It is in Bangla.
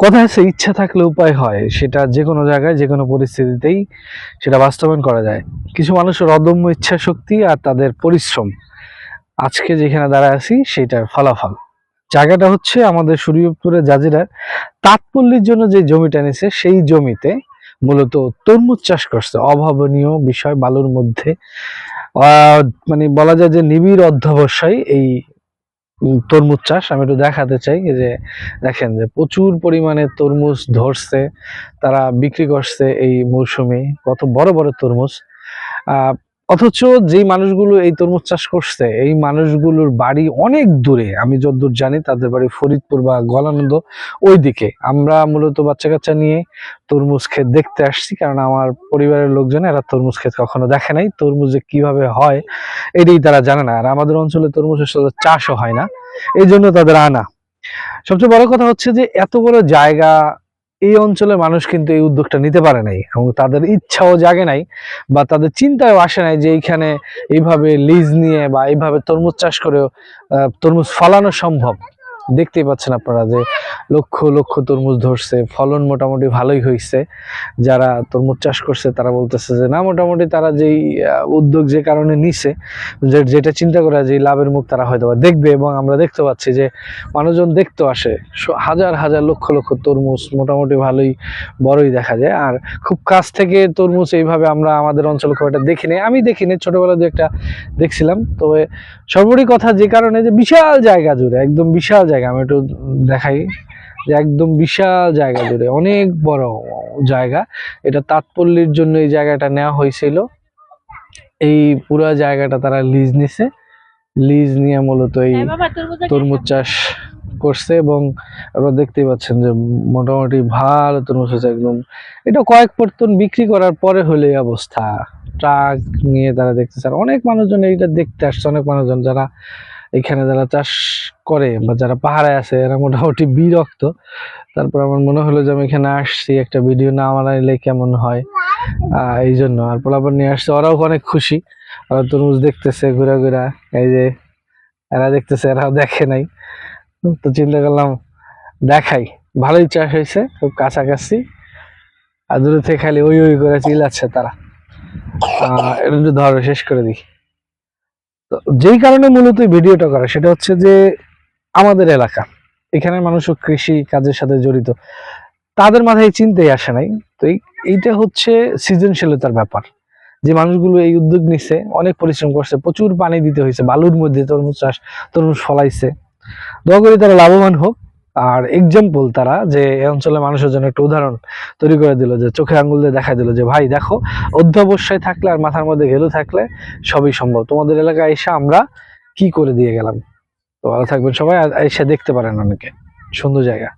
কথা আছে, ইচ্ছা থাকলে উপায় হয়। সেটা যে কোনো জায়গায় যে কোনো পরিস্থিতিতেই সেটা বাস্তবায়ন করা যায়। কিছু মানুষের অদম্য ইচ্ছা শক্তি আর তাদের পরিশ্রম আজকে যেখানে দাঁড়ায় আছি সেটার ফলাফল। জায়গাটা হচ্ছে আমাদের শরীয়তপুরের জাজিরার তাঁতপল্লীর জন্য যে জমিটা নিছে সেই জমিতে মূলত তরমুজ চাষ করছে। অভাবনীয় বিষয় বালুর মধ্যে, মানে বলা যায় যে নিবিড় অধ্যবসায় এই তরমুজ চাষ। আমি একটু দেখাতে চাই যে দেখেন যে প্রচুর পরিমাণে তরমুজ ধরছে, তারা বিক্রি করছে এই মৌসুমে কত বড় বড় তরমুজ। অথচ যেই মানুষগুলো এই তরমুজ চাষ করছে এই মানুষগুলোর বাড়ি অনেক দূরে। আমি যতদূর জানি তাদের বাড়ি ফরিদপুর বা গলানন্দ ওই দিকে। আমরা মূলত বাচ্চা কাচ্চা নিয়ে তরমুজ ক্ষেত দেখতে আসছি, কারণ আমার পরিবারের লোকজন এরা তরমুজ ক্ষেত কখনো দেখে নাই, তরমুজ যে কিভাবে হয় এটাই তারা জানে না। আর আমাদের অঞ্চলে তরমুজের সাথে চাষও হয় না, এই জন্য তাদের আনা। সবচেয়ে বড় কথা হচ্ছে যে এত বড় জায়গা, এই অঞ্চলের মানুষ কিন্তু এই উদ্যোগটা নিতে পারে নাই এবং তাদের ইচ্ছাও জাগে নাই বা তাদের চিন্তায়ও আসে নাই যে এইখানে এইভাবে লিজ নিয়ে বা এইভাবে তরমুজ চাষ করেও তরমুজ ফলানো সম্ভব। দেখতেই পাচ্ছেন আপনারা যে লক্ষ লক্ষ তরমুজ ধরছে, ফলন মোটামুটি ভালোই হয়েছে। যারা তরমুজ চাষ করছে তারা বলতেছে যে না, মোটামুটি তারা যেই উদ্যোগ যে কারণে নিছে, যেটা চিন্তা করে যে লাভের মুখ তারা হয়তো দেখবে। এবং আমরা দেখতে পাচ্ছি যে মানুষজন দেখতে আসে, হাজার হাজার লক্ষ লক্ষ তরমুজ মোটামুটি ভালোই বড়ই দেখা যায়। আর খুব কাছ থেকে তরমুজ এইভাবে আমরা আমাদের অঞ্চলে খুব একটা দেখিনি, আমি দেখিনি, ছোটবেলায় যে একটা দেখছিলাম। তবে সর্বোপরি কথা যে কারণে যে বিশাল জায়গা জুড়ে, একদম বিশাল জায়গা, আমি একটু দেখাই যে একদম বিশাল জায়গা জুড়ে অনেক বড় জায়গা। এটা তাঁতপল্লীর জন্য এই জায়গাটা নেওয়া হয়েছিল। এই পুরো জায়গাটা তারা লিজ নিছে, লিজ নিয়ে মূলত এই তরমুজ চাষ করছে। এবং আপনারা দেখতেই পাচ্ছেন যে মোটামুটি ভালো তরমুজ হচ্ছে একদম। এটা কয়েক পর্তন বিক্রি করার পরে হলে এই অবস্থা। ট্রাক নিয়ে তারা দেখতেছে, আর অনেক মানুষজন এইটা দেখতে আসছে, অনেক মানুষজন যারা এখানে যারা চাষ করে বা যারা পাহাড়ে আছে এরা মোটামুটি বিরক্ত। তারপর আমার মনে হলো যে আমি এখানে আসছি, একটা ভিডিও না বানাইলে কেমন হয়, এই জন্য। আর পোলাপান নিয়ে আসছে, ওরাও অনেক খুশি, ওরা তরমুজ দেখতেছে ঘুরা ঘুরা। এই যে এরা দেখতেছে, এরাও দেখে নাই, তো চিন্তা করলাম দেখাই। ভালোই চাষ হয়েছে, খুব কাছাকাছি, আর দূরে থেকে খালি ওই ওই করে চিল্লাচ্ছে তারা। এটা একটু ধরো, শেষ করে দিই। তো যেই কারণে মূলত ভিডিওটা করা সেটা হচ্ছে যে আমাদের এলাকা, এখানের মানুষও কৃষি কাজের সাথে জড়িত, তাদের মাথায় চিন্তাই আসে নাই। তো এইটা হচ্ছে সৃজনশীলতার ব্যাপার। যে মানুষগুলো এই উদ্যোগ নিচ্ছে অনেক পরিশ্রম করছে, প্রচুর পানি দিতে হয়েছে, বালুর মধ্যে তরমুজ চাষ, তরমুজ ফলাইছে। দোয়া করি তারা লাভবান হোক। আর এক্সাম্পল তারা যে এই অঞ্চলের মানুষের জন্য একটা উদাহরণ তৈরি করে দিল, যে চোখে আঙ্গুল দিয়ে দেখা দিল যে ভাই দেখো, অধ্যবসায় থাকলে আর মাথার মধ্যে ঘেলু থাকলে সবই সম্ভব। তোমাদের এলাকায় এসে আমরা কি করে দিয়ে গেলাম। তো ভালো থাকবেন সবাই, আর এসে দেখতে পারেন, অনেকে সুন্দর জায়গা।